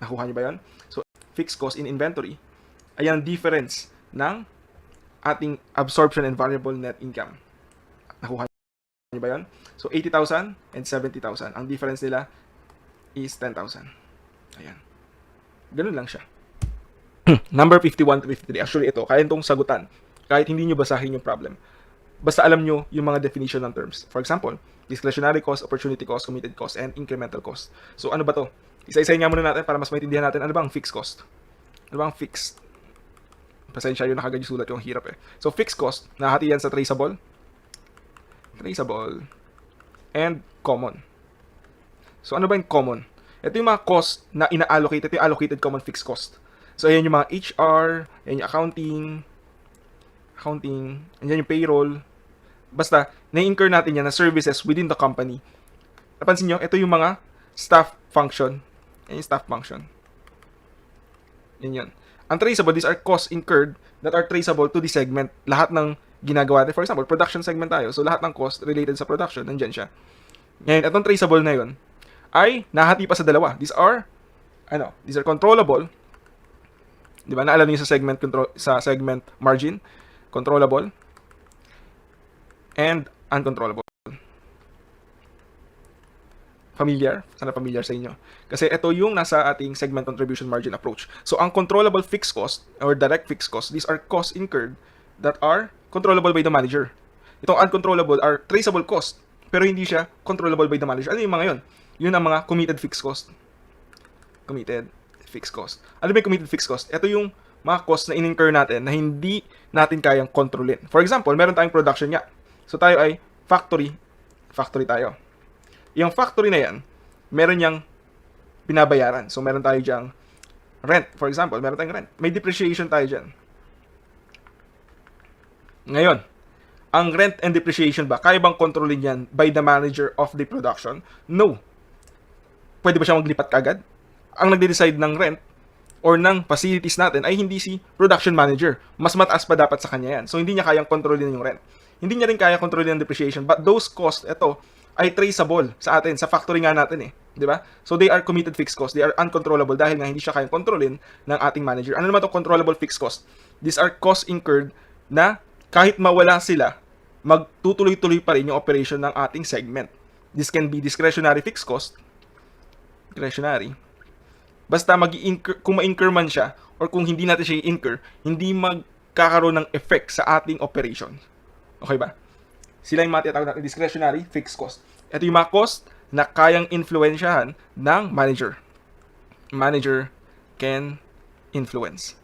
Nakuha niyo ba yun? So, fixed cost in inventory, ayan ang difference ng ating absorption and variable net income. Nakuha niyo ba yun? So, 80,000 and 70,000. Ang difference nila is 10,000. Ayan. Ganun lang siya. Number 51 to 53. Actually, ito, kaya itong sagutan. Kahit hindi nyo basahin yung problem. Basta alam nyo yung mga definition ng terms. For example, discretionary cost, opportunity cost, committed cost, and incremental cost. So, ano ba to? Isa-isayin nga muna natin para mas maintindihan natin ano ba ang fixed cost. Ano ba ang fixed? Pasensya yun, nakagad yung sulat yung hirap eh. So, fixed cost, nahati yan sa traceable, and common. So, ano ba yung common? Ito yung mga cost na ina-allocate. Ito yung allocated common fixed cost. So, ayan yung mga HR, ayan yung accounting, ayan yung payroll. Basta, na-incur natin yan na services within the company. Napansin nyo, ito yung mga staff function. Ayan yung staff function. Yan yun. Ang traceable, these are costs incurred that are traceable to the segment. Lahat ng ginagawa natin. For example, production segment tayo. So, lahat ng cost related sa production, nandyan siya. Ngayon, itong traceable na yun, ay nahati pa sa dalawa. These are controllable. Di ba? Naalala niyo sa segment margin, controllable and uncontrollable. Familiar? Sana familiar sa inyo. Kasi ito yung nasa ating segment contribution margin approach. So, ang controllable fixed cost or direct fixed cost, these are costs incurred that are controllable by the manager. Itong uncontrollable are traceable cost, pero hindi siya controllable by the manager. Ano yung mga yun? Yun ang mga committed fixed cost. Committed fixed cost. Ano ba yung committed fixed cost? Ito yung mga cost na in-incur natin na hindi natin kayang kontrolin. For example, meron tayong production nga. So, tayo ay factory tayo. Yung factory na yan, meron niyang binabayaran. So, meron tayo diyang rent. For example, meron tayong rent. May depreciation tayo dyan. Ngayon, ang rent and depreciation ba, kaya bang kontrolin yan by the manager of the production? No. Pwede ba siya maglipat kagad? Ang nagde-decide ng rent or ng facilities natin ay hindi si production manager. Mas mataas pa dapat sa kanya yan. So, hindi niya kayang kontrolin yung rent. Hindi niya rin kaya kontrolin yung depreciation. But those costs, ito, ay traceable sa atin, sa factory nga natin eh. Di ba? So, they are committed fixed costs. They are uncontrollable dahil nga hindi siya kayang kontrolin ng ating manager. Ano naman ito controllable fixed cost? These are costs incurred na kahit mawala sila, magtutuloy-tuloy pa rin yung operation ng ating segment. This can be discretionary fixed cost. Discretionary. Basta kung ma-incur man siya or kung hindi natin siya i-incur, hindi magkakaroon ng effect sa ating operation. Okay ba? Sila yung mga tinatawag natin discretionary fixed cost. Ito yung mga cost na kayang influensyahan ng manager. Manager can influence.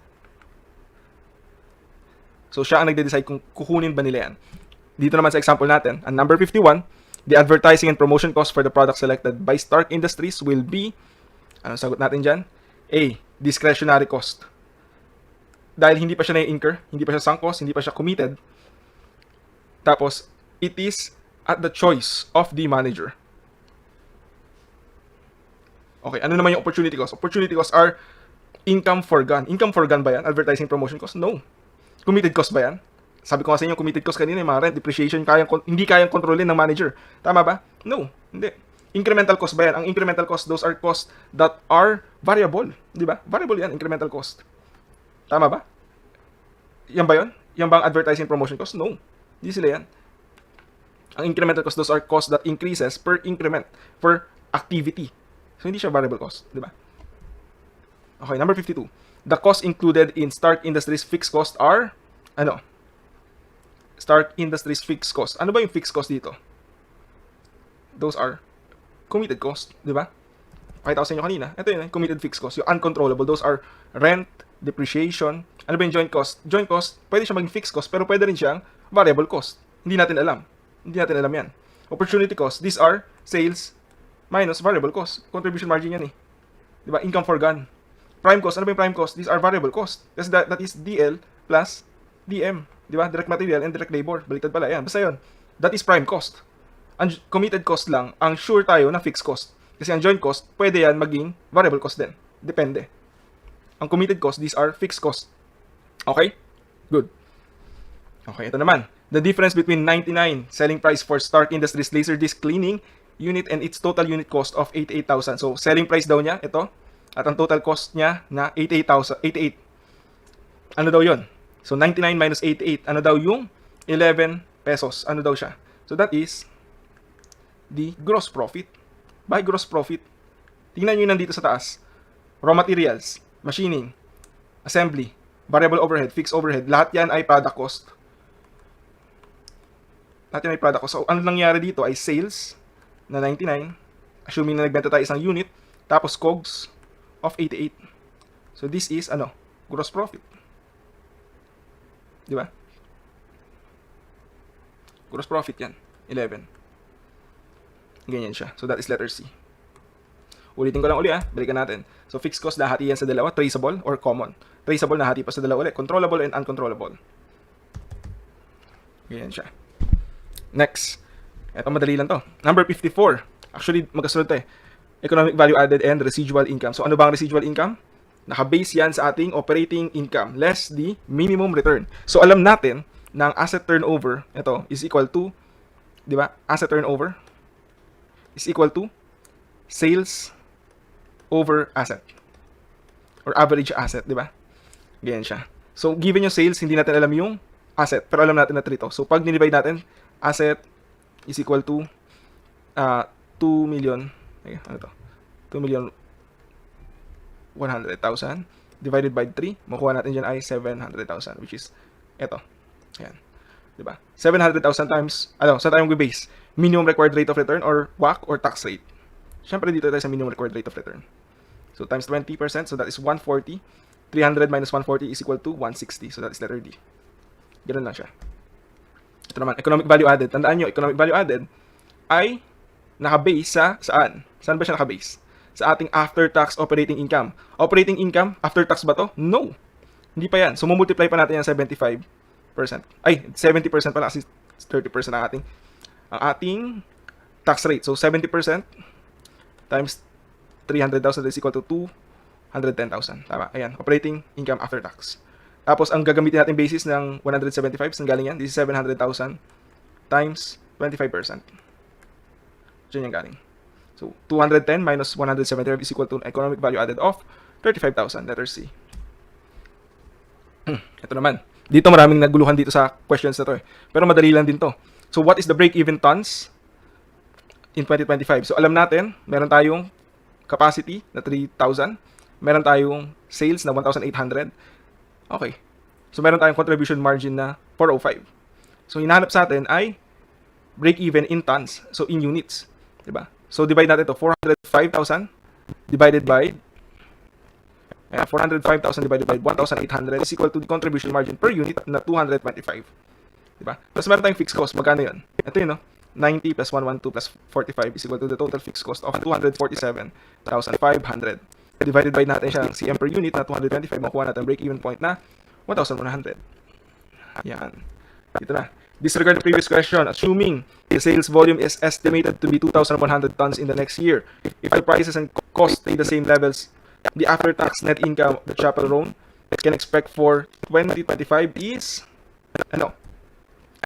So, siya ang nagde-decide kung kukunin ba nila yan. Dito naman sa example natin, ang number 51, the advertising and promotion cost for the product selected by Stark Industries will be, anong sagot natin dyan? A, discretionary cost. Dahil hindi pa siya na-incur, hindi pa siya sunk cost, hindi pa siya committed. Tapos, it is at the choice of the manager. Okay, ano naman yung opportunity cost? Opportunity costs are income forgone. Income forgone ba yan? Advertising promotion cost? No. Committed cost ba yan? Sabi ko nga sa inyo, committed cost kanina, yung mga rent, depreciation, hindi kayang kontrolin ng manager. Tama ba? No, hindi. Incremental cost ba yan? Ang incremental cost, those are costs that are variable. Di ba? Variable yan, incremental cost. Tama ba? Yan ba yun? Yan ba ang advertising promotion cost? No. Hindi sila yan. Ang incremental cost, those are costs that increases per increment, per activity. So, hindi siya variable cost. Di ba? Okay, number 52. The costs included in Stark Industries fixed cost are, Stark Industries fixed cost. Ano ba yung fixed cost dito? Those are committed cost, di ba? Pakita ko sa inyo kanina. Ito yun, committed fixed cost. Yung uncontrollable, those are rent, depreciation. Ano ba yung joint cost? Joint cost, pwede siya maging fixed cost, pero pwede rin siyang variable cost. Hindi natin alam. Hindi natin alam yan. Opportunity cost, these are sales minus variable cost. Contribution margin yan eh. Di ba? Income forgone. Prime cost, ano ba yung prime cost? These are variable cost. Kasi that is DL plus DM. Di ba? Direct material and direct labor. Baliktad pala. Yan. Basta yun. That is prime cost. Ang committed cost lang, ang sure tayo na fixed cost. Kasi ang joint cost, pwede yan maging variable cost din. Depende. Ang committed cost, these are fixed cost. Okay? Good. Okay, ito naman. The difference between 99 selling price for Stark Industries Laserdisc cleaning unit and its total unit cost of 88,000. So, selling price daw niya, ito. At ang total cost niya na 88. Ano daw yon? So 99 minus 88. Ano daw yung 11 pesos? Ano daw siya? So that is the gross profit. By gross profit, tingnan nyo nandito sa taas. Raw materials, machining, assembly, variable overhead, fixed overhead. Lahat yan ay product cost. Lahat yan ay product cost. So ano nangyari dito ay sales na 99. Assuming na nagbenta tayo isang unit. Tapos COGS of 88. So this is ano? Gross profit. Di ba? Gross profit yan. 11. Ganyan siya. So that is letter C. Ulitin ko lang uli Balikan natin. So fixed cost nahati yan sa dalawa. Traceable or common. Traceable nahati pa sa dalawa ulit. Controllable and uncontrollable. Ganyan siya. Next. Ito madali lang to. Number 54. Actually magkasunod to Economic value added and residual income. So ano ba ang residual income? Naka-base yan sa ating operating income less the minimum return. So alam natin na ang asset turnover, ito, is equal to, di ba? Asset turnover is equal to sales over asset. Or average asset, di ba? Ganyan siya. So given yung sales, hindi natin alam yung asset. Pero alam natin na 3 to. So pag dinivide natin, asset is equal to 2 million. Ano to? 2,100,000 divided by 3, makuha natin dyan ay 700,000, which is ito. Ayan. Diba? 700,000 times, saan tayo mag-base? Minimum required rate of return or WACC or tax rate. Siyempre dito tayo sa minimum required rate of return. So times 20%, so that is 140. 300 minus 140 is equal to 160. So that is letter D. Ganun lang siya. Ito naman, economic value added. Tandaan nyo, economic value added ay naka-base sa saan? Saan ba siya naka-base? Sa ating after-tax operating income. Operating income, after-tax ba to? No. Hindi pa yan. So, multiply pa natin yan 75%. Ay, 70% pala kasi 30% ang ating tax rate. So, 70% times 300,000 is equal to 210,000. Tama. Ayan. Operating income after tax. Tapos, ang gagamitin natin basis ng 175, saan galing yan? This is 700,000 times 25%. Diyan yung galing. So, 210 minus 175 is equal to economic value added of 35,000. Letter C. Ito naman. Dito maraming naguluhan dito sa questions na to Pero madali lang din to. So, what is the break-even tons in 2025? So, alam natin, meron tayong capacity na 3,000. Meron tayong sales na 1,800. Okay. So, meron tayong contribution margin na 405. So, hinahanap sa atin ay break-even in tons. So, in units. Diba? So, divide natin ito. 405,000 divided by 405,000 divided by 1,800 is equal to the contribution margin per unit na 225. Diba? Tapos meron tayong fixed cost. Magkano yun? Ito yun, 90 plus 112 plus 45 is equal to the total fixed cost of 247,500. Divided by natin siya ng CM per unit na 225. Makuha natin break-even point na 1,100. Yan. Dito na. Disregard the previous question. Assuming the sales volume is estimated to be 2,100 tons in the next year, if the prices and costs stay the same levels, the after-tax net income that Chapel Roan can expect for 2025 is ano?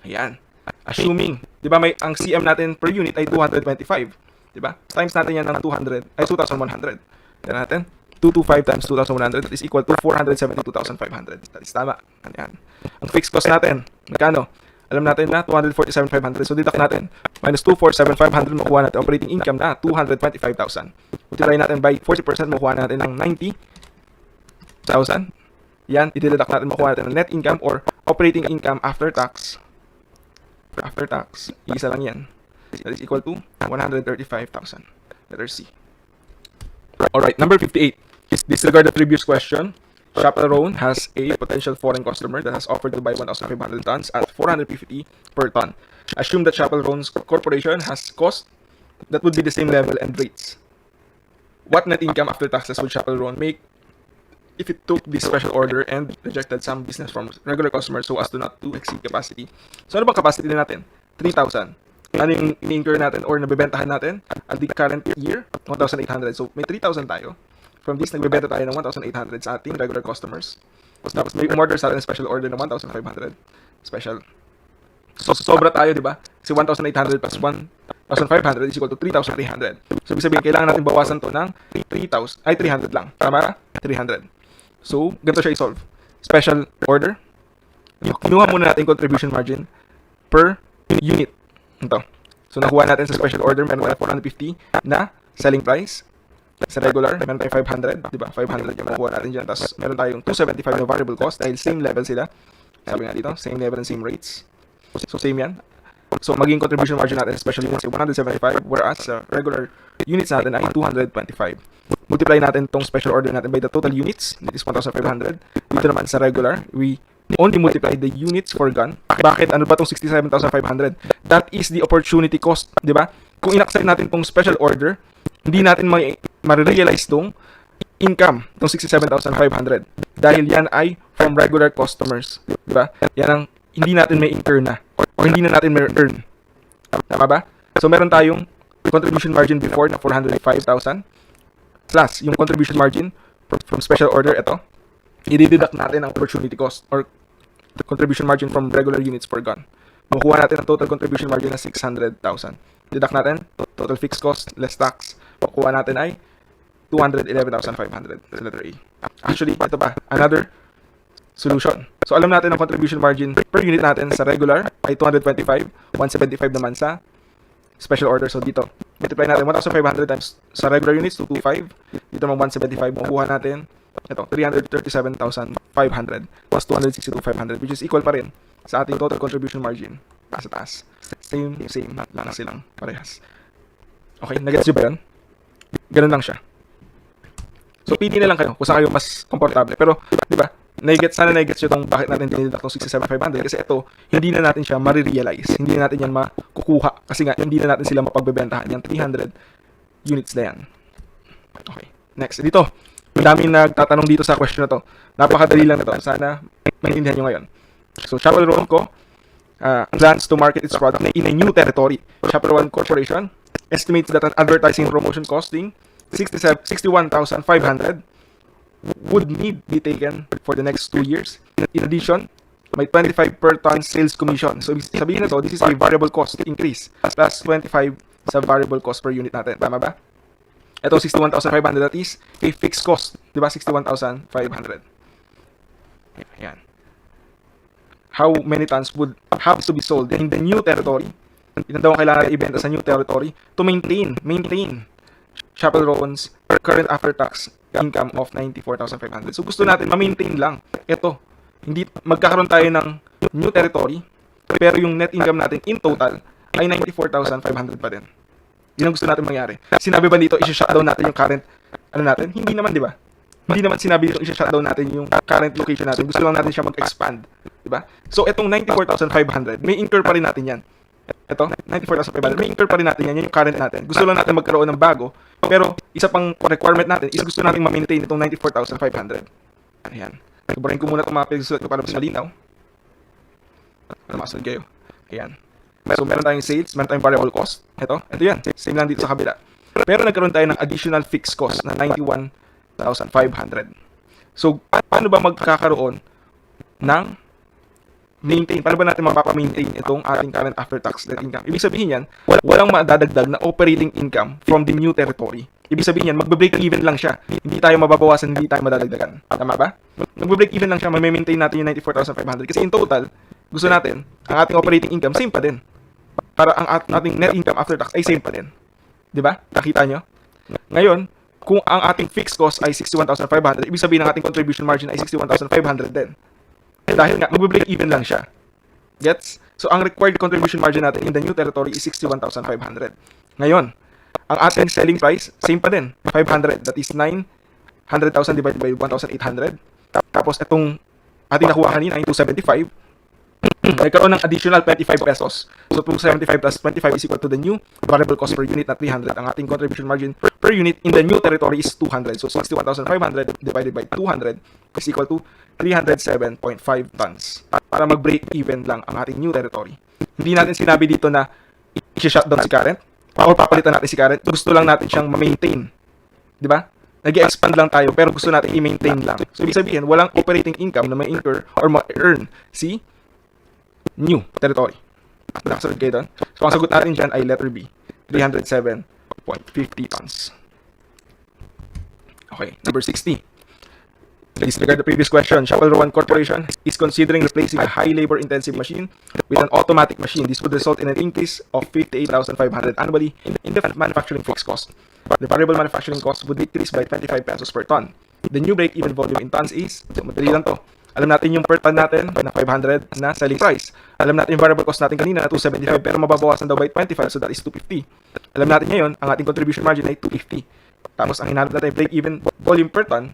Ayan. Assuming, 'di ba may ang CM natin per unit ay 225, 'di ba? Times natin yan ng 200 ay 2,100. Tignan natin. 225 times 2,100 is equal to 472,500. That is tama. Ayan. Ang fixed cost natin, magkano? Alam natin na 247,500. So, deduct natin. Minus 247,500, makuha natin operating income na 225,000. Multiply natin by 40%, makuha natin ng 90,000. Yan, i-deduct natin, makuha natin ng net income or operating income after tax. After tax, isa lang yan. That is equal to 135,000. Letter C. Alright, number 58. Disregard the previous question. Chapel Roan has a potential foreign customer that has offered to buy 1,500 tons at 450 per ton. Assume that Chapel Roan's corporation has cost that would be the same level and rates. What net income after taxes would Chapel Roan make if it took this special order and rejected some business from regular customers so as to not to exceed capacity? So ano bang capacity natin? 3,000. Ano yung in-incur natin or nabibentahan natin at the current year? 1,800. So may 3,000 tayo. From this, nagbebenta tayo ng 1,800 sa ating regular customers. Tapos may umorder sa atin special order ng 1,500. Special. So sobra tayo, di ba? Kasi 1,800 plus 3,500 is equal to 3,300. So, ibig sabihin, kailangan natin bawasan to ng 300 lang. Tama? 300. So, ganito siya i-solve. Special order. Kinuha muna natin contribution margin per unit. Ito. So, nakuha natin sa special order, meron tayo 450 na selling price. Sa regular, meron tayong 500. Diba? 500 yung nakuha natin dyan. Tapos, meron tayong 275 na variable cost dahil same level sila. Sabi nga dito, same level and same rates. So, same yan. So, maging contribution margin natin, special units, ay 175, whereas sa regular units natin ay 225. Multiply natin itong special order natin by the total units, that is 1,500. Dito naman sa regular, we only multiply the units for gun. Bakit? Ano ba itong 67,500? That is the opportunity cost, di ba? Kung in-accept natin itong special order, hindi natin ma-realize itong income, itong 67,500. Dahil yan ay from regular customers, di ba? Yan ang hindi natin may incur na o hindi na natin may earn. Tama ba? So, meron tayong contribution margin before na 405,000 plus yung contribution margin from special order, ito. I-deduct natin ang opportunity cost or the contribution margin from regular units per gun. Makuha natin ang total contribution margin na 600,000. Deduct natin total fixed cost less tax. Makuha natin ay 211,500 sa letter A. Actually, ito pa, another solution. So, alam natin ang contribution margin per unit natin sa regular ay 225, 175 naman sa special order. So, dito, multiply natin 1,500 times sa regular units, 225. Dito naman 175, makukuha natin ito, 337,500 plus 262,500, which is equal pa rin sa ating total contribution margin. Sa taas. Same lang silang parehas. Okay, nagets nyo ba yun? Ganun lang siya. So, pili na lang kayo kung saan kayo mas komportable. Pero, di ba, sana nai-gets nyo itong bakit natin dinideduct itong 67,500 kasi ito, hindi na natin siya marirealize. Hindi na natin yan makukuha kasi nga, hindi na natin sila mapagbebentahan. Yung 300 units na yan. Okay, next. Dito, madaming nagtatanong dito sa question na to. Napakadali lang na to. Sana maintindihan nyo ngayon. So, Chapel Roan Co. Plans to market its product in a new territory. Chapel Roan Corporation estimates that an advertising promotion costing 61,500 would need be taken for the next 2 years. In addition, may 25 per ton sales commission. So, sabihin na to, this is a variable cost increase plus 25 sa variable cost per unit natin. Tama ba? Ito, 61,500, that is a fixed cost. Diba? 61,500. Yan. How many tons would have to be sold in the new territory? Ilan daw ang kailangan ibenta sa new territory to maintain Chapel Roan's current after-tax income of 94,500. So, gusto natin ma-maintain lang. Ito, hindi magkakaroon tayo ng new territory, pero yung net income natin in total ay 94,500 pa din. Yun ang gusto natin mangyari. Sinabi ba dito, i-shutdown natin yung current, natin? Hindi naman, di ba? Hindi naman sinabi dito, i-shutdown natin yung current location natin. Gusto lang natin siya mag-expand. Di ba? So, itong 94,500, may incur pa rin natin yan. Ito, 94,500, may incur pa rin natin yan. Yan yung current natin. Gusto lang natin magkaroon ng bago. Pero, isa pang requirement natin is gusto natin ma-maintain itong 94,500. Ayan. Nagbarin ko muna itong mga pagsusulat ko para mas malinaw. Para masunod kayo. Ayan. So, meron tayong sales, meron tayong variable cost. Ito yan. Same lang dito sa kabila. Pero nagkaroon tayo ng additional fixed cost na 91,500. So, paano ba magkakaroon ng maintain? Paano ba natin mapapa-maintain itong ating current after-tax net income? Ibig sabihin yan, walang madadagdag na operating income from the new territory. Ibig sabihin yan, magbe-break even lang siya. Hindi tayo mababawasan, hindi tayo madadagdagan. Tama ba? Magbe-break even lang siya, may-maintain natin yung 94,500. Kasi in total, gusto natin, ang ating operating income, same pa din. Para ang ating net income after tax ay same pa din. Diba? Nakita nyo? Ngayon, kung ang ating fixed cost ay 61,500, ibig sabihin ng ating contribution margin ay 61,500 din. Dahil nga, mag-break even lang siya. Gets? So, ang required contribution margin natin in the new territory is 61,500. Ngayon, ang ating selling price, same pa din. 500. That is 900,000 divided by 1,800. Tapos, itong ating nakuha kanina ay 275. Nagkaroon ng additional 25 pesos. So, 275 plus 25 is equal to the new variable cost per unit na 300. Ang ating contribution margin per unit in the new territory is 200. So, 61,500 divided by 200 is equal to 307.5 tons. Para mag-break even lang ang ating new territory. Hindi natin sinabi dito na i-shutdown si current o papalitan natin si current. Gusto lang natin siyang ma-maintain. Di ba? Nag-expand lang tayo pero gusto natin i-maintain lang. So, ibig sabihin, walang operating income na may incur or ma-earn si new territory. Nakasunod kayo doon? So, ang sagot natin dyan ay letter B. 307.50 tons. Okay, number 60. Disregard the previous question. Chapel Rowan Corporation is considering replacing a high labor-intensive machine with an automatic machine. This would result in an increase of 58,500 annually in the manufacturing fixed cost. The variable manufacturing cost would decrease by 25 pesos per ton. The new break-even volume in tons is, so madali lang to. Alam natin yung per ton natin na 500 na selling price. Alam natin yung variable cost natin kanina na 275 pero mababawasan daw by 25 so that is 250. Alam natin ngayon ang ating contribution margin ay 250. Tapos ang hinanap natin break-even volume per ton.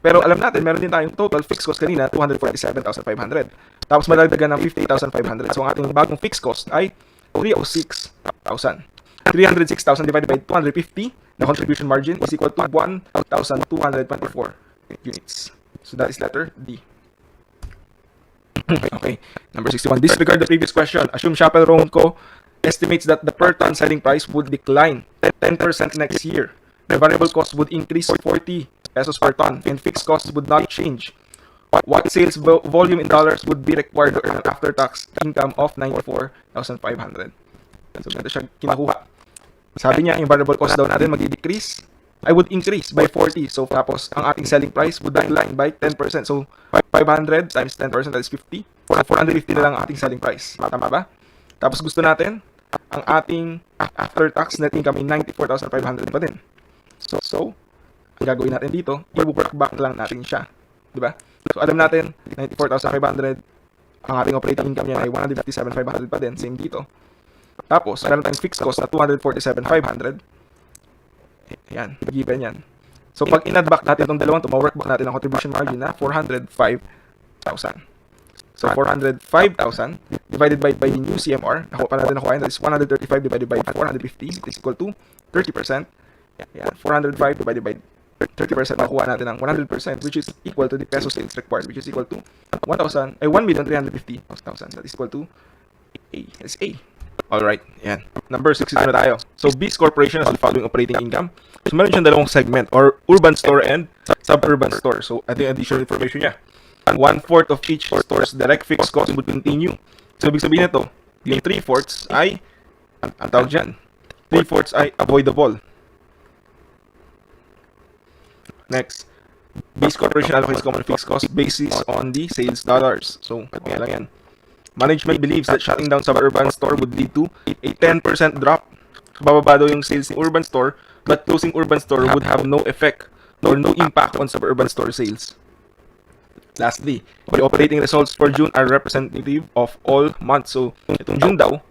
Pero alam natin, meron din tayong total fixed cost kanina, 247,500. Tapos madagdagan ng 58,500. So ang ating bagong fixed cost ay 306,000. 306,000 divided by 250, the contribution margin is equal to 1,224 units. So that is letter D. Okay, number 61. Disregard the previous question. Assume Chapel Rowan Co. estimates that the per ton selling price would decline 10% next year. The variable cost would increase 40 pesos per ton and fixed costs would not change. What sales volume in dollars would be required to earn an after-tax income of 94,500? So, ganito siya kinakuha. Sabi niya, yung variable cost daw natin mag-decrease. I would increase by 40. So, tapos, ang ating selling price would decline by 10%. So, 500 times 10%, that is 50. 450 na lang ang ating selling price. Tama ba? Tapos, gusto natin, ang ating after-tax net income ay 94,500 pa din. So, ang gagawin natin dito, i-work back lang natin siya. Diba? So, alam natin, 94,500. Ang ating operating income niya ay 157,500 pa din. Same dito. Tapos, meron tayong fixed cost na 247,500. Yan, given yan. So, pag in-add back natin itong dalawang ito, ma-work back natin ang contribution margin na 405,000. So, 405,000 divided by the new CMR. Nakuha that is 135 divided by 450. It is equal to 30%. Yan, 405 divided by 30%, nakuha natin ng 100%, which is equal to the peso sales required, which is equal to 1,350,000. That is equal to A. That's A. Alright, yan. Number 62 na tayo. So, Beast Corporation has the following operating income. So, meron siyang dalawang segment, or urban store and suburban store. So, ito yung additional information niya. 1/4 of each store's direct fixed cost would continue. So, ibig sabihin nito, yung 3/4 ay, ang tawag dyan, 3/4 ay avoidable. Next, Beast Corporation allocates common fixed cost basis on the sales dollars. So, kaya lang yan. Management believes that shutting down suburban store would lead to a 10% drop. So, bababa daw yung sales ng urban store, but closing urban store would have no effect or no impact on suburban store sales. Lastly, the operating results for June are representative of all months. So, itong June daw,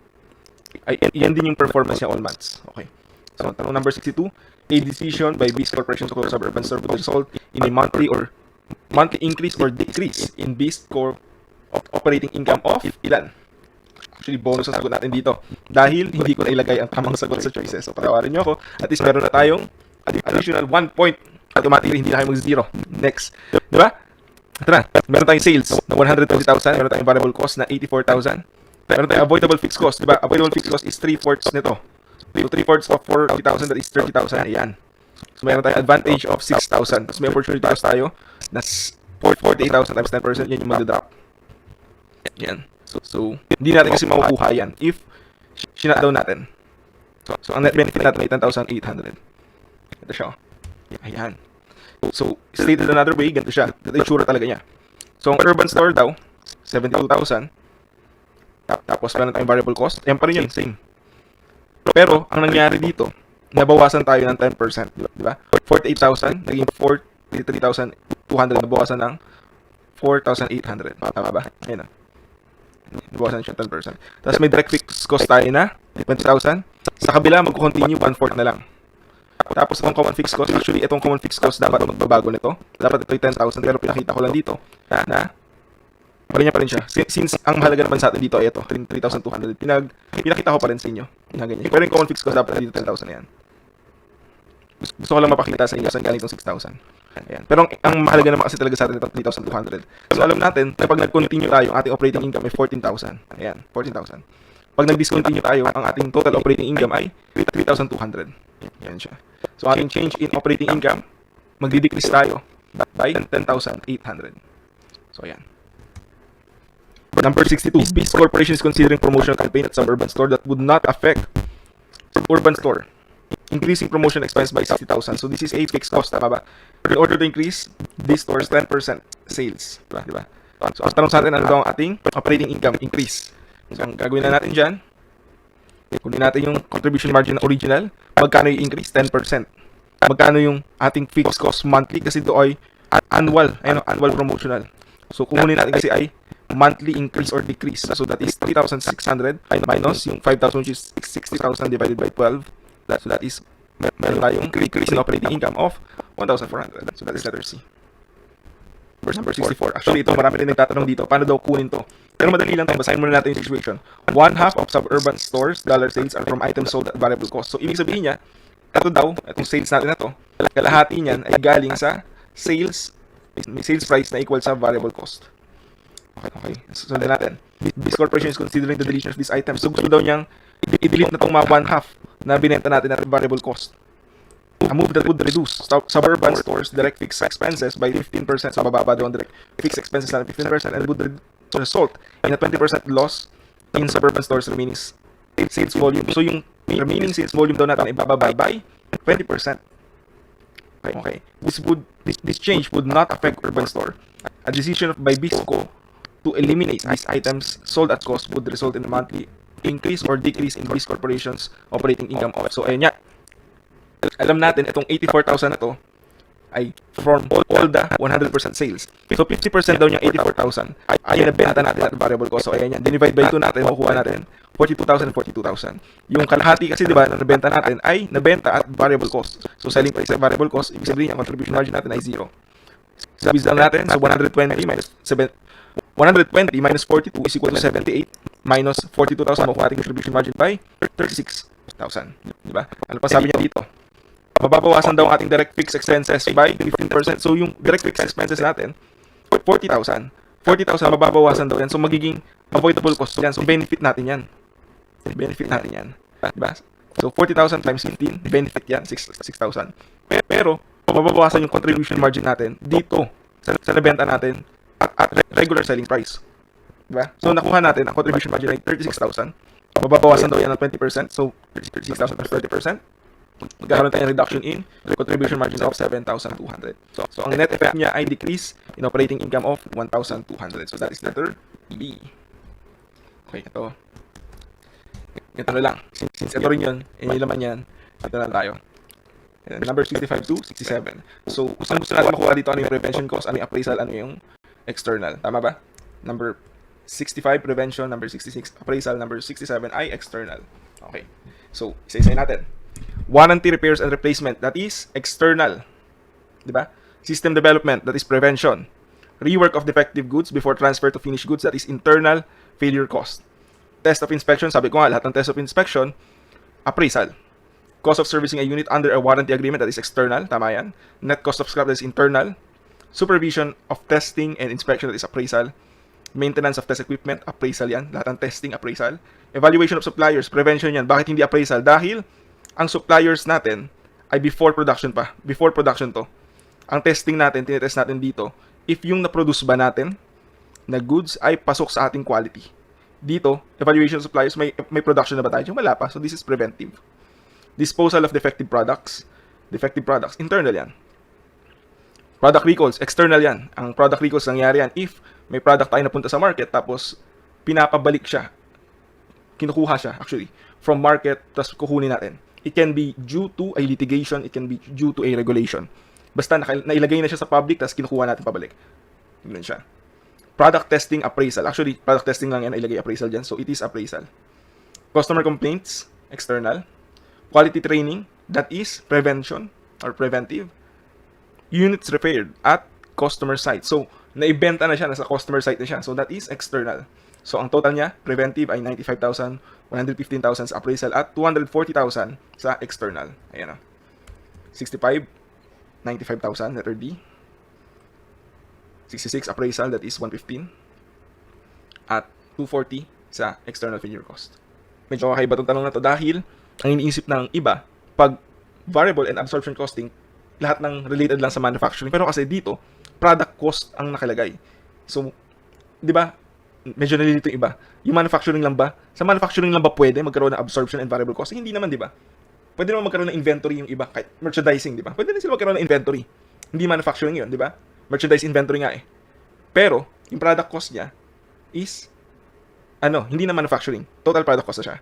ay yan din yung performance niya all months. Okay. So, tanong number 62. A decision by Beast Corporation to close suburban store would result in a monthly increase or decrease in Beast Corp operating income of ilan? Actually, bonus ang sagot natin dito. Dahil hindi ko na ilagay ang tamang sagot sa choices. So, patawarin nyo ako. At least meron na tayong additional 1 point. Automatically, hindi na kayo mag-0. Next. Diba? Ito na. Meron tayong sales na 120,000. Meron tayong variable cost na 84,000. Meron tayong avoidable fixed cost. Diba? Avoidable fixed cost is 3/4 nito. So, 3/4 of 40,000, that is 30,000. Ayan. So, meron tayong advantage of 6,000. Tapos, may opportunity cost tayo na 48,000 times 10%. Yan yung mag-drop. Yan. So, hindi natin kasi makukuha yan if shutdown natin. So, ang net benefit natin ay 10,800. Ito siya. Ayan. So, stated another way, ganito siya. Ito yung tsura talaga niya. So, ang urban store daw, 72,000. Tapos, meron tayong variable cost. Yan pa rin yun, same. Pero, ang nangyari dito, nabawasan tayo ng 10%. Diba? 48,000, naging 43,200, nabawasan ng 4,800. Tama ba? Ayan na. Nabawasan siya 10%. Tapos may direct fixed cost tayo na 20,000. Sa kabila, mag-continue 1/4 na lang. Tapos itong common fixed cost, actually itong common fixed cost dapat magbabago nito. Dapat ito ay 10,000 pero pinakita ko lang dito na parin niya pa rin siya. Since ang mahalaga naman sa atin dito ay ito, 3,200. Pinakita ko pa rin sa inyo. Ganyan. Pero yung common fixed cost dapat dito 10,000 na yan. Gusto ko lang mapakita sa inyo saan galing itong 6,000. Ayan. Pero ang mahalaga naman kasi talaga sa atin itong 3,200. So alam natin, kapag nag-continue tayo, ang ating operating income ay 14,000. Ayan, 14,000. Pag nag-discontinue tayo, ang ating total operating income ay 3,200. Ayan siya. So ating change in operating income, magdi-decrease tayo by 10,800. So ayan. Number 62. Beast Corporation is considering promotional campaign at suburban store that would not affect Urban store. Increasing promotion expense by 60,000. So this is a fixed cost, tama ba? In order to increase this store's 10% sales. Diba? So, ang tanong sa atin, ano daw ang ating operating income increase? So, ang gagawin na natin dyan, kunin natin yung contribution margin na original. Magkano yung increase? 10%. Magkano yung ating fixed cost monthly? Kasi ito ay annual, annual promotional. So, kunin natin kasi ay monthly increase or decrease. So, that is 3,600 minus yung 5,000, which is 60,000 divided by 12. So, that is, meron tayong decrease in operating income of 1,400. So, that is letter C. Verse number 64. Actually, ito, marami rin nagtatanong dito. Paano daw kunin to? Pero madali lang tayo. Basahin muna natin yung situation. 1/2 of suburban stores' dollar sales are from items sold at variable cost. So, ibig sabihin niya, ito daw, itong sales natin na to, kalahati niyan ay galing sa sales price na equal sa variable cost. Okay. Sundan natin. This corporation is considering the deletion of these items. So, gusto daw niyang i-delete na itong mga 1/2 na binenta natin at variable cost. A move that would reduce suburban stores' direct fixed expenses by 15%. So, bababa daw ang direct fixed expenses na 15% and would result in a 20% loss in suburban stores' remaining sales volume. So, yung remaining sales volume daw natin ay bababa by 20%. Okay. This change would not affect urban store. A decision by BISCO to eliminate these items sold at cost would result in a monthly increase or decrease in this corporation's operating income. So, ayun nga. Alam natin, itong 84,000 na to ay from all the 100% sales. So, 50% daw niyang 84,000 ay nabenta natin at variable cost. So, ayan yan. Divide by 2 natin, makukuha natin 42,000 and 42,000. Yung kalahati kasi, di ba, na nabenta natin ay nabenta at variable cost. So, selling price at variable cost, ibig sabihin, ang contribution margin natin ay 0. Sabihin lang natin, so 120 minus 42 is equal to 78 minus 42,000, makukuha ating contribution margin by 36,000. Di ba? Ano pa sabi niya dito? Mababawasan daw ang ating direct fixed expenses by 15%. So, yung direct fixed expenses natin, 40,000. 40,000 mababawasan daw yan. So, magiging avoidable cost yan. So, benefit natin yan. Diba? So, 40,000 times 15, benefit yan, 6,000. Pero, mababawasan yung contribution margin natin dito sa nabenta natin at regular selling price. Diba? So, nakuha natin ang contribution margin ay 36,000. Mababawasan daw yan ng 20%. So, 36,000 plus 30%. Magkakaroon tayo ng reduction in contribution margin of 7,200. So, ang net effect niya ay decrease in operating income of 1,200. So, that is letter B. Okay, ito. Ito na lang. Since ito rin yun, laman yan, ito na tayo. Number 65 to 67. So, kung gusto natin makuha dito, ano yung prevention cost, ano yung appraisal, ano yung external. Tama ba? Number 65, prevention. Number 66, appraisal. Number 67 ay external. Okay. So, isa-isay natin. Warranty, repairs, and replacement, that is external. Diba? System development, that is prevention. Rework of defective goods before transfer to finished goods, that is internal failure cost. Test of inspection, sabi ko nga, lahat ng test of inspection, appraisal. Cost of servicing a unit under a warranty agreement, that is external, tama yan. Net cost of scrap, that is internal. Supervision of testing and inspection, that is appraisal. Maintenance of test equipment, appraisal yan. Lahat ng testing, appraisal. Evaluation of suppliers, prevention yan. Bakit hindi appraisal? Dahil ang suppliers natin ay before production pa. Before production to. Ang testing natin, tinetest natin dito, if yung na-produce ba natin na goods ay pasok sa ating quality. Dito, evaluation of suppliers, may production na ba tayo? Wala pa. So, this is preventive. Disposal of defective products. Defective products, internal yan. Product recalls, external yan. Ang product recalls, nangyari yan if may product tayo napunta sa market, tapos pinapabalik siya. Kinukuha siya, actually, from market, tapos kukunin natin. It can be due to a litigation, it can be due to a regulation. Basta nailagay na siya sa public, tapos kinukuha natin pabalik. Ganun siya. Product testing, appraisal. Actually, product testing lang yan, ilagay appraisal dyan. So, it is appraisal. Customer complaints, external. Quality training, that is prevention or preventive. Units repaired at customer site. So, naibenta na siya, nasa customer site na siya. So, that is external. So, ang total niya, preventive ay 95,000, 115,000 sa appraisal at 240,000 sa external. Ayan o. 65, 95,000, letter D. 66, appraisal, that is 115. At 240 sa external failure cost. Medyo kakaiba itong tanong na to dahil ang iniisip ng iba, pag variable and absorption costing, lahat ng related lang sa manufacturing. Pero kasi dito, product cost ang nakalagay. So, di ba, medyo nalilito yung iba. Yung manufacturing lang ba? Sa manufacturing lang ba pwede magkaroon ng absorption and variable cost? Hindi naman, di ba? Pwede naman magkaroon ng inventory yung iba, kahit merchandising, di ba? Pwede na sila magkaroon ng inventory. Hindi manufacturing yun, di ba? Merchandise inventory nga eh. Pero, yung product cost niya is, hindi na manufacturing. Total product cost na siya.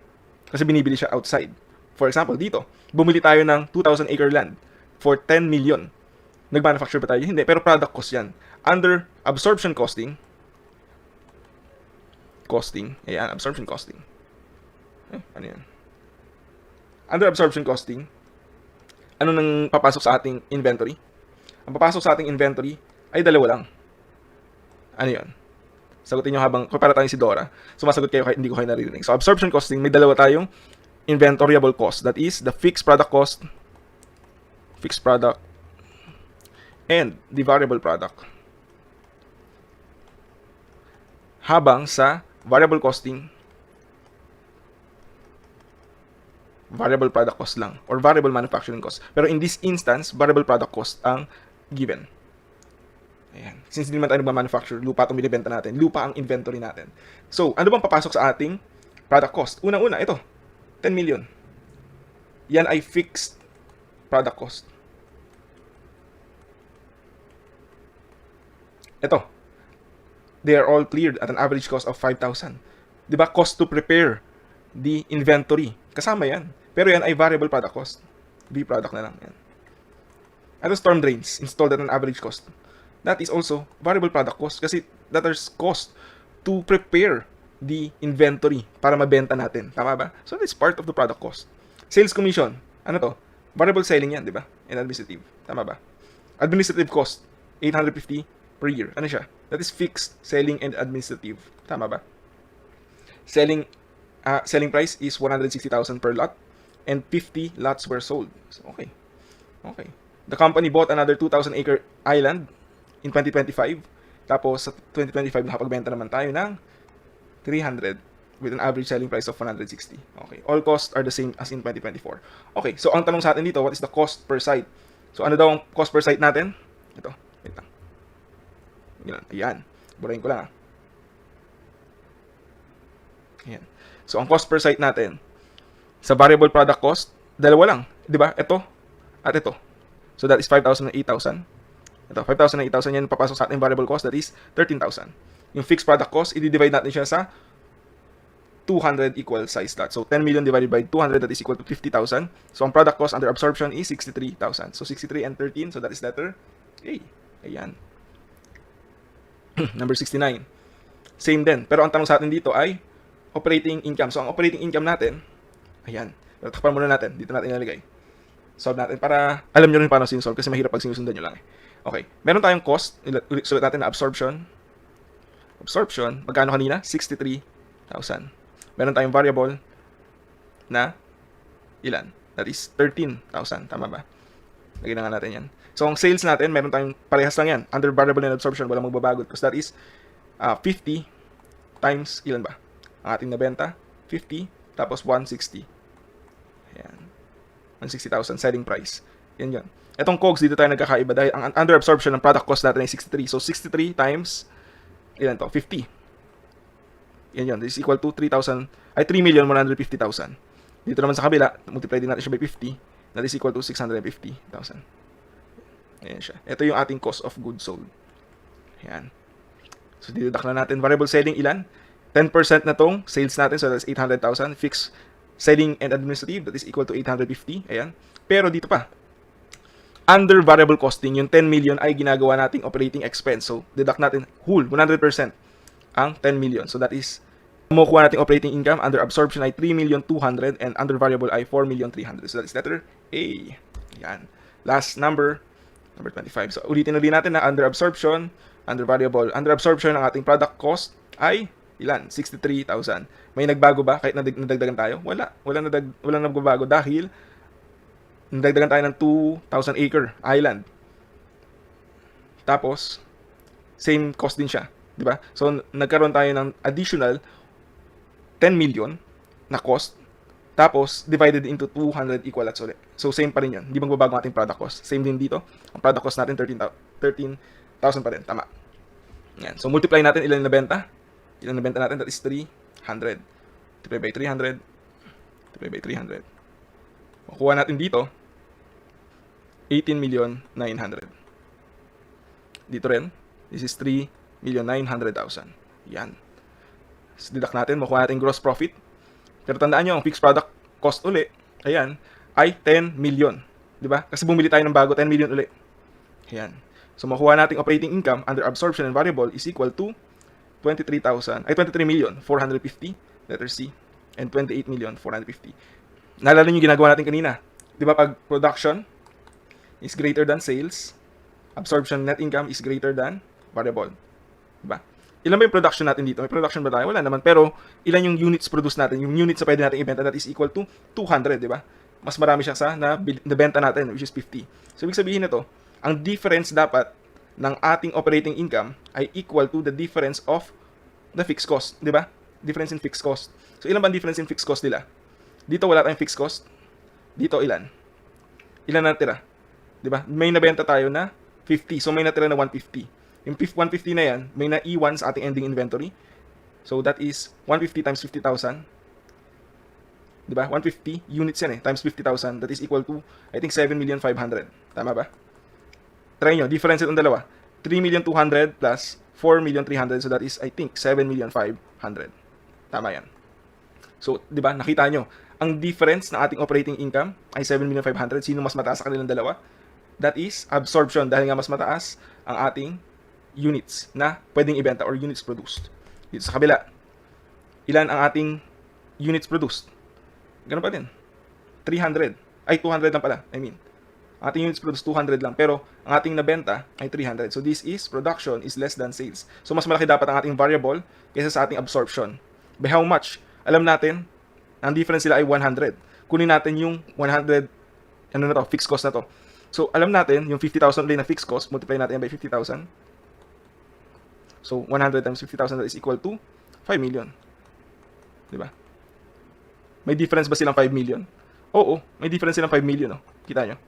Kasi binibili siya outside. For example, dito, bumili tayo ng 2,000 acre land for 10 million. Nag-manufacture ba tayo? Hindi, pero product cost yan. Under absorption costing, absorption costing. Ano yan? Under absorption costing, ano nang papasok sa ating inventory? Ang papasok sa ating inventory ay dalawa lang. Ano yun? Sagutin nyo habang, para tayong si Dora, sumasagot kayo kahit hindi ko kayo naririnig. So, absorption costing, may dalawa tayong inventoriable cost. That is, the fixed product cost, and the variable product. Habang sa variable costing, variable product cost lang, or variable manufacturing cost. Pero in this instance, variable product cost ang given. Ayan. Since hindi naman tayo nagma-manufacture, lupa itong binibenta natin. Lupa ang inventory natin. So, ano bang papasok sa ating product cost? Unang-una, ito. 10 million. Yan ay fixed product cost. Ito. They are all cleared at an average cost of 5,000. Diba? Cost to prepare the inventory. Kasama yan. Pero yan ay variable product cost. V product na lang. Yan. Ito, storm drains. Installed at an average cost. That is also variable product cost kasi that is cost to prepare the inventory para mabenta natin. Tama ba? So, that's part of the product cost. Sales commission. Ano to? Variable selling yan, di ba? And administrative. Tama ba? Administrative cost. 850 per year. Ano siya? That is fixed selling and administrative. Tama ba? Selling price is 160,000 per lot and 50 lots were sold. So, okay. The company bought another 2,000 acre island in 2025. Tapos, sa 2025, nakapagbenta naman tayo ng 300 with an average selling price of 160. Okay. All costs are the same as in 2024. Okay. So, ang tanong sa atin dito, what is the cost per site? So, ano daw ang cost per site natin? Ito. Wait lang. Ayan. Burahin ko lang. Ayan. So, ang cost per site natin, sa variable product cost, dalawa lang. Diba? Ito at ito. So, that is 5,000 and 8,000. Ito, 5,000 and 8,000 yan papasok sa ating variable cost, that is 13,000. Yung fixed product cost, i-divide natin siya sa 200 equal size lot. So, 10 million divided by 200, that is equal to 50,000. So, ang product cost under absorption is 63,000. So, 63 and 13, so that is letter A. Ayan. Number 69. Same din. Pero ang tanong sa atin dito ay operating income. So, ang operating income natin, ayan. Pero takpan muna natin. Dito natin ilalagay. Solve natin para alam nyo rin paano sinusolve kasi mahirap pag sinusundan nyo lang eh. Okay. Meron tayong cost. Sulat natin na absorption. Absorption. Magkano kanina? 63,000. Meron tayong variable na ilan? That is 13,000. Tama ba? Lagyan na nga natin yan. So, ang sales natin, meron tayong parehas lang yan. Under variable and absorption, walang magbabago. Because that is 50 times ilan ba? Ang ating nabenta, 50, tapos 160. Ayan. 160,000 selling price. Yan yun. Itong COGS, dito tayo nagkakaiba dahil ang under absorption ng product cost natin ay 63. So, 63 times, ilan to? 50. Yan yun. This is equal to 3,150,000. Dito naman sa kabila, multiply din natin siya by 50. That is equal to 650,000. Ayan siya. Ito yung ating cost of goods sold. Ayan. So, dideduct na natin. Variable selling, ilan? 10% na tong sales natin. So, that's 800,000. Fixed selling and administrative, that is equal to 850. Ayan. Pero dito pa, under variable costing, yung 10 million ay ginagawa nating operating expense. So, deduct natin whole, 100% ang 10 million. So, that is, makukuha nating operating income. Under absorption ay 3,200,000 and under variable ay 4,300,000. So, that is letter A. Yan. Last number 25. So, ulitin ulit natin na under absorption, under variable, under absorption ang ating product cost ay ilan? 63,000. May nagbago ba kahit nadagdagan tayo? Wala. Walang nagbabago dahil nadagdagan tayo ng 2,000 acre island. Tapos, same cost din siya. Diba? So, nagkaroon tayo ng additional 10 million na cost. Tapos, divided into 200 equal lots ulit. So, same pa rin yun. Hindi magbabago ang ating product cost. Same din dito. Ang product cost natin, 13,000 pa rin. Tama. Yan. So, multiply natin ilan na benta. Ilan nabenta natin? That is 300. Multiply by 300. Multiply by 300. Makuha natin dito, 18,900,000. Dito rin, this is 3,900,000. Yan. So, deduct natin, makuha natin gross profit. Pero tandaan nyo, ang fixed product cost uli, ayan, ay 10 million. Diba? Kasi bumili tayo ng bago, 10 million uli. Ayan. So, makuha natin operating income under absorption and variable is equal to 23,450,000, letter C, and 28,450,000. Naalala nyo yung ginagawa natin kanina. Di ba pag production is greater than sales, absorption net income is greater than variable. Di ba? Ilan ba yung production natin dito? May production ba tayo? Wala naman. Pero ilan yung units produce natin? Yung units na pwede natin ibenta, that is equal to 200, di ba? Mas marami siya sa nabenta natin, which is 50. So, ibig sabihin nito, ang difference dapat ng ating operating income ay equal to the difference of the fixed cost. Di ba? Difference in fixed cost. So, ilan ba ang difference in fixed cost nila? Dito wala tayong fixed cost. Dito ilan? Ilan natira? 'Di ba? May nabenta tayo na 50. So may natira na 150. Yung 150 na 'yan, may naiwan sa ating ending inventory. So that is 150 times 50,000. 'Di ba? 150 units yan times 50,000. That is equal to I think 7,500,000. Tama ba? Try nyo, difference itong dalawa. 3,200,000 plus 4,300,000. So that is I think 7,500,000. Tama yan. So, 'di ba? Nakita nyo, ang difference ng ating operating income ay 7,500,000. Sino mas mataas sa kanilang dalawa? That is absorption dahil nga mas mataas ang ating units na pwedeng ibenta or units produced. Dito sa kabila, ilan ang ating units produced? Ganun pa din. 300. Ay, 200 lang pala. Ating units produced 200 lang. Pero ang ating nabenta ay 300. So, this is production is less than sales. So, mas malaki dapat ang ating variable kaysa sa ating absorption. By how much? Alam natin, ang difference sila ay 100. Kunin natin yung 100, fixed cost na to. So, alam natin, yung 50,000 ulit na fixed cost, multiply natin by 50,000. So, 100 times 50,000 is equal to 5 million. Diba? May difference ba silang 5 million? Oo, may difference silang 5 million. Kita nyo?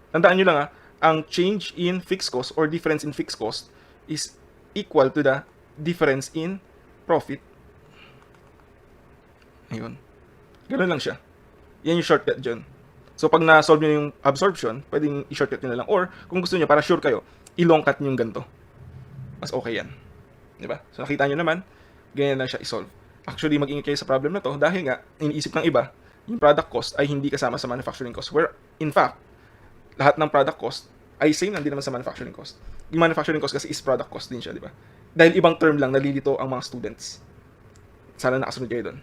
Tandaan nyo lang ang change in fixed cost or difference in fixed cost is equal to the difference in profit. Ayun. Ganun lang siya. Yan yung shortcut dyan. So, pag na-solve nyo yung absorption, pwedeng i-shortcut nyo na lang. Or, kung gusto nyo, para sure kayo, i-long cut nyo yung ganito. Mas okay yan. Diba? So, nakita nyo naman, ganyan lang siya i-solve. Actually, mag-ingat kayo sa problem na to dahil nga, iniisip ng iba, yung product cost ay hindi kasama sa manufacturing cost. Where, in fact, lahat ng product cost ay same lang din naman sa manufacturing cost. Yung manufacturing cost kasi is product cost din siya, diba? Dahil ibang term lang nalilito ang mga students. Sana nakasunod kayo doon.